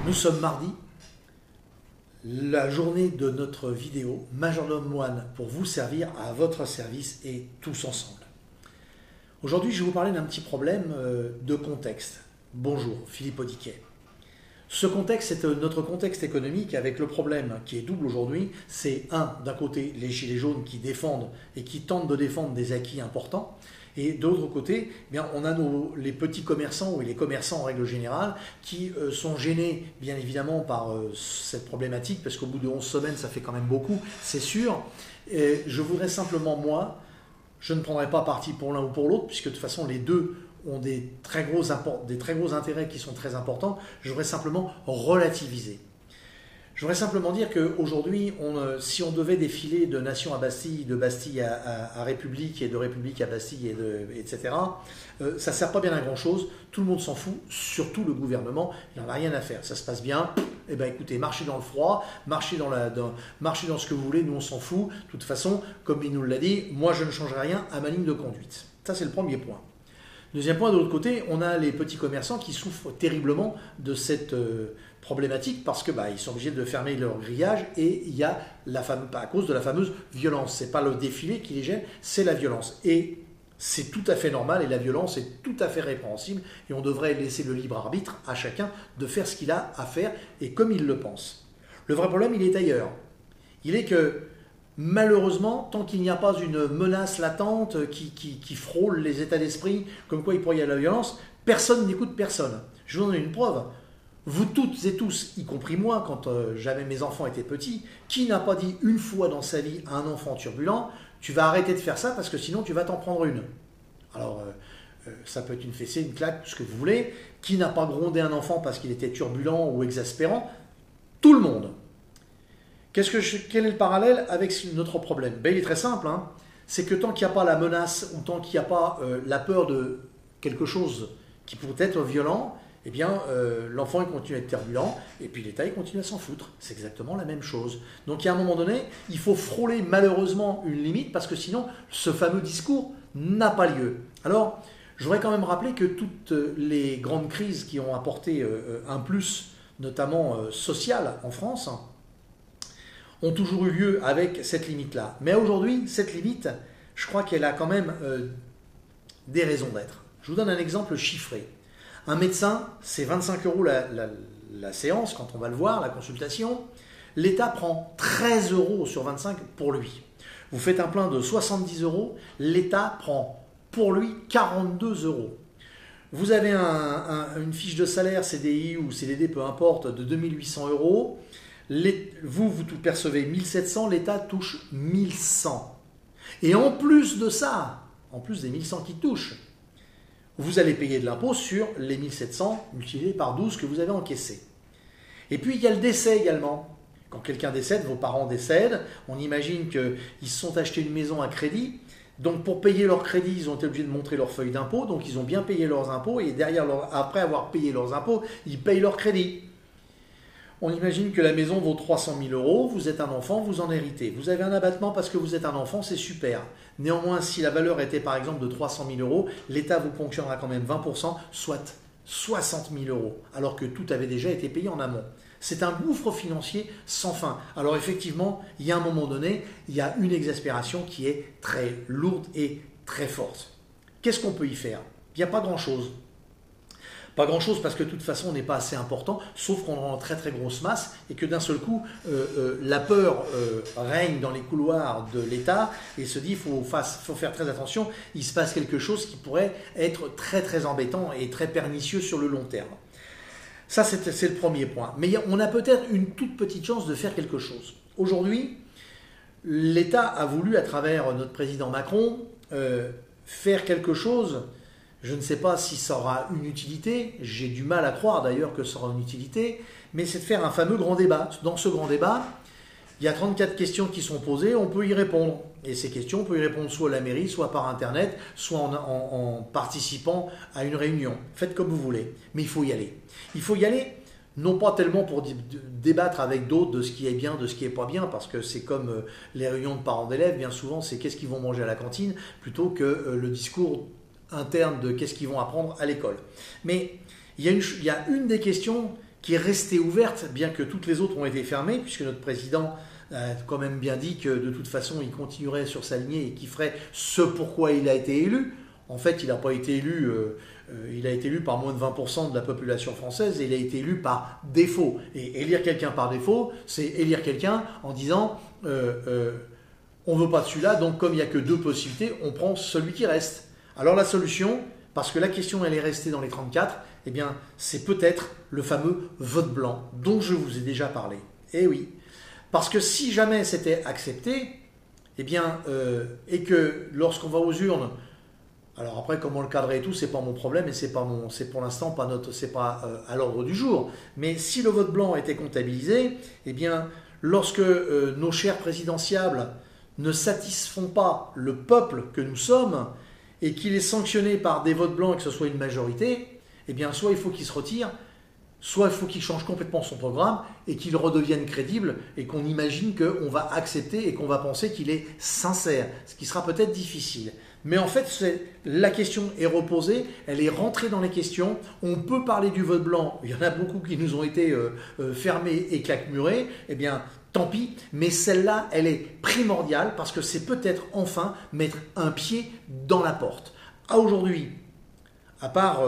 Nous sommes mardi, la journée de notre vidéo Majordome Moine pour vous servir à votre service et tous ensemble. Aujourd'hui, je vais vous parler d'un petit problème de contexte. Bonjour, Philippe Audiquet. Ce contexte, c'est notre contexte économique avec le problème qui est double aujourd'hui. C'est d'un côté, les gilets jaunes qui défendent et qui tentent de défendre des acquis importants. Et de l'autre côté, eh bien, on a les petits commerçants ou les commerçants en règle générale qui sont gênés bien évidemment par cette problématique parce qu'au bout de 11 semaines, ça fait quand même beaucoup, c'est sûr. Et je voudrais simplement, moi, je ne prendrai pas parti pour l'un ou pour l'autre puisque de toute façon les deux ont des très gros intérêts qui sont très importants. Je voudrais simplement relativiser. Je voudrais simplement dire qu'aujourd'hui, si on devait défiler de nation à Bastille, de Bastille à République et de République à Bastille, etc., ça ne sert pas bien à grand-chose. Tout le monde s'en fout, surtout le gouvernement. Il n'en a rien à faire. Ça se passe bien. Eh bien, écoutez, marchez dans le froid, marchez dans ce que vous voulez. Nous, on s'en fout. De toute façon, comme il nous l'a dit, moi, je ne changerai rien à ma ligne de conduite. Ça, c'est le premier point. Deuxième point, de l'autre côté, on a les petits commerçants qui souffrent terriblement de cette problématique parce que ils sont obligés de fermer leur grillage et il y a à cause de la fameuse violence. Ce n'est pas le défilé qui les gêne, c'est la violence. Et c'est tout à fait normal et la violence est tout à fait répréhensible et on devrait laisser le libre arbitre à chacun de faire ce qu'il a à faire et comme il le pense. Le vrai problème, il est ailleurs. Il est que malheureusement, tant qu'il n'y a pas une menace latente qui frôle les états d'esprit, comme quoi il pourrait y avoir la violence, personne n'écoute personne. Je vous en donne une preuve. Vous toutes et tous, y compris moi, quand jamais mes enfants étaient petits, qui n'a pas dit une fois dans sa vie à un enfant turbulent, tu vas arrêter de faire ça parce que sinon tu vas t'en prendre une. Alors, ça peut être une fessée, une claque, tout ce que vous voulez. Qui n'a pas grondé un enfant parce qu'il était turbulent ou exaspérant? Tout le monde. Quel est le parallèle avec notre problème? Il est très simple. C'est que tant qu'il n'y a pas la menace ou tant qu'il n'y a pas la peur de quelque chose qui pourrait être violent, eh bien, l'enfant il continue à être turbulent et puis l'État il continue à s'en foutre. C'est exactement la même chose. Donc, il y a un moment donné, il faut frôler malheureusement une limite parce que sinon, ce fameux discours n'a pas lieu. Alors, je voudrais quand même rappeler que toutes les grandes crises qui ont apporté un plus, notamment social en France, ont toujours eu lieu avec cette limite-là. Mais aujourd'hui, cette limite, je crois qu'elle a quand même des raisons d'être. Je vous donne un exemple chiffré. Un médecin, c'est 25 € la séance, quand on va le voir, la consultation. L'État prend 13 € sur 25 pour lui. Vous faites un plein de 70 €, l'État prend pour lui 42 €. Vous avez une fiche de salaire, CDI ou CDD, peu importe, de 2800 €. Vous percevez 1700, l'État touche 1100. Et en plus de ça, en plus des 1100 qui touchent, vous allez payer de l'impôt sur les 1700 multiplié par 12 que vous avez encaissé. Et puis il y a le décès également. Quand quelqu'un décède, vos parents décèdent, on imagine qu'ils se sont achetés une maison à crédit. Donc pour payer leur crédit, ils ont été obligés de montrer leur feuille d'impôt. Donc ils ont bien payé leurs impôts et derrière, après avoir payé leurs impôts, ils payent leur crédit. On imagine que la maison vaut 300 000 €, vous êtes un enfant, vous en héritez. Vous avez un abattement parce que vous êtes un enfant, c'est super. Néanmoins, si la valeur était par exemple de 300 000 €, l'État vous ponctionnera quand même 20%, soit 60 000 €, alors que tout avait déjà été payé en amont. C'est un gouffre financier sans fin. Alors effectivement, il y a un moment donné, il y a une exaspération qui est très lourde et très forte. Qu'est-ce qu'on peut y faire? Il n'y a pas grand-chose. Pas grand-chose parce que de toute façon on n'est pas assez important, sauf qu'on est en très très grosse masse et que d'un seul coup la peur règne dans les couloirs de l'État et se dit il faut faire très attention, il se passe quelque chose qui pourrait être très très embêtant et très pernicieux sur le long terme. Ça c'est le premier point. Mais on a peut-être une toute petite chance de faire quelque chose. Aujourd'hui, l'État a voulu à travers notre président Macron faire quelque chose. Je ne sais pas si ça aura une utilité, j'ai du mal à croire d'ailleurs que ça aura une utilité, mais c'est de faire un fameux grand débat. Dans ce grand débat, il y a 34 questions qui sont posées, on peut y répondre. Et ces questions, on peut y répondre soit à la mairie, soit par Internet, soit en participant à une réunion. Faites comme vous voulez, mais il faut y aller. Il faut y aller, non pas tellement pour débattre avec d'autres de ce qui est bien, de ce qui n'est pas bien, parce que c'est comme les réunions de parents d'élèves, bien souvent c'est qu'est-ce qu'ils vont manger à la cantine, plutôt que le discours interne de qu'est-ce qu'ils vont apprendre à l'école. Mais il y a une des questions qui est restée ouverte, bien que toutes les autres ont été fermées, puisque notre président a quand même bien dit que de toute façon, il continuerait sur sa lignée et qu'il ferait ce pourquoi il a été élu. En fait, il n'a pas été élu, il a été élu par moins de 20% de la population française et il a été élu par défaut. Et élire quelqu'un par défaut, c'est élire quelqu'un en disant on ne veut pas de celui-là, donc comme il n'y a que 2 possibilités, on prend celui qui reste. Alors la solution, parce que la question elle est restée dans les 34, eh bien c'est peut-être le fameux vote blanc dont je vous ai déjà parlé. Eh oui, parce que si jamais c'était accepté, eh bien, et que lorsqu'on va aux urnes, alors après, comment le cadrer et tout, c'est pas mon problème et c'est pour l'instant pas à l'ordre du jour. Mais si le vote blanc était comptabilisé, eh bien, lorsque nos chers présidentiables ne satisfont pas le peuple que nous sommes et qu'il est sanctionné par des votes blancs et que ce soit une majorité, eh bien, soit il faut qu'il se retire, soit il faut qu'il change complètement son programme et qu'il redevienne crédible et qu'on imagine qu'on va accepter et qu'on va penser qu'il est sincère, ce qui sera peut-être difficile. Mais en fait, la question est reposée, elle est rentrée dans les questions. On peut parler du vote blanc, il y en a beaucoup qui nous ont été fermés et claquemurés, eh bien tant pis, mais celle-là, elle est primordiale parce que c'est peut-être enfin mettre un pied dans la porte. À aujourd'hui, à part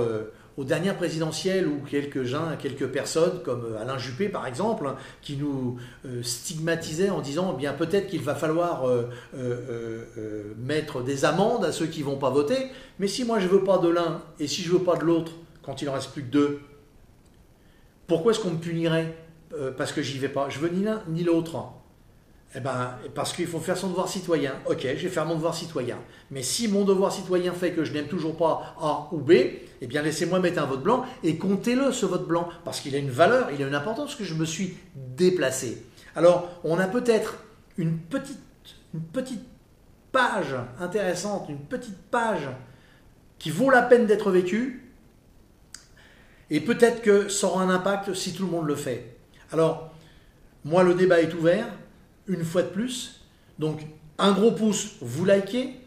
aux dernières présidentielles où quelques personnes comme Alain Juppé par exemple, qui nous stigmatisaient en disant eh bien peut-être qu'il va falloir mettre des amendes à ceux qui ne vont pas voter, mais si moi je ne veux pas de l'un et si je ne veux pas de l'autre, quand il en reste plus que 2, pourquoi est-ce qu'on me punirait parce que j'y vais pas? Je veux ni l'un ni l'autre. Eh ben, parce qu'il faut faire son devoir citoyen. Ok, je vais faire mon devoir citoyen. Mais si mon devoir citoyen fait que je n'aime toujours pas A ou B, eh bien laissez-moi mettre un vote blanc et comptez-le ce vote blanc. Parce qu'il a une valeur, il a une importance que je me suis déplacé. Alors, on a peut-être une petite page intéressante, une petite page qui vaut la peine d'être vécue. Et peut-être que ça aura un impact si tout le monde le fait. Alors, moi le débat est ouvert. Une fois de plus, donc un gros pouce, vous likez,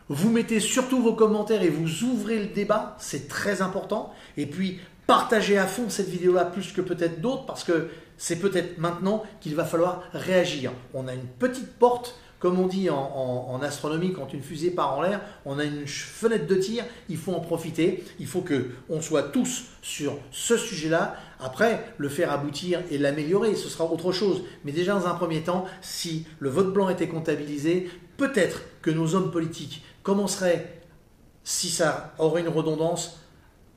vous mettez surtout vos commentaires et vous ouvrez le débat, c'est très important. Et puis partagez à fond cette vidéo-là plus que peut-être d'autres parce que c'est peut-être maintenant qu'il va falloir réagir. On a une petite porte, comme on dit en astronomie, quand une fusée part en l'air, on a une fenêtre de tir, il faut en profiter, il faut qu'on soit tous sur ce sujet-là. Après, le faire aboutir et l'améliorer, ce sera autre chose. Mais déjà, dans un premier temps, si le vote blanc était comptabilisé, peut-être que nos hommes politiques commenceraient, si ça aurait une redondance,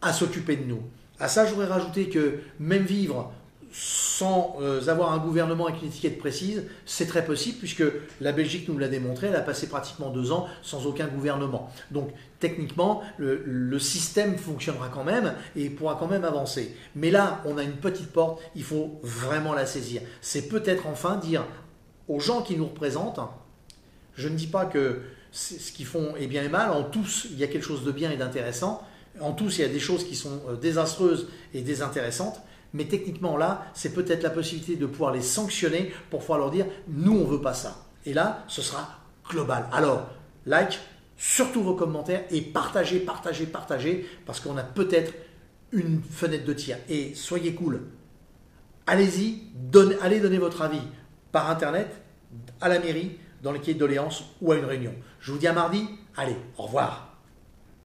à s'occuper de nous. À ça, je voudrais rajouter que même vivre sans avoir un gouvernement avec une étiquette précise, c'est très possible puisque la Belgique nous l'a démontré, elle a passé pratiquement 2 ans sans aucun gouvernement. Donc techniquement, le système fonctionnera quand même et pourra quand même avancer. Mais là, on a une petite porte, il faut vraiment la saisir. C'est peut-être enfin dire aux gens qui nous représentent, je ne dis pas que ce qu'ils font est bien et mal, en tous il y a quelque chose de bien et d'intéressant, en tous il y a des choses qui sont désastreuses et désintéressantes, mais techniquement là, c'est peut-être la possibilité de pouvoir les sanctionner pour pouvoir leur dire « nous on ne veut pas ça ». Et là, ce sera global. Alors, like, surtout vos commentaires et partagez, parce qu'on a peut-être une fenêtre de tir. Et soyez cool, allez-y, allez donner votre avis par internet, à la mairie, dans les cahiers de doléances ou à une réunion. Je vous dis à mardi, allez, au revoir.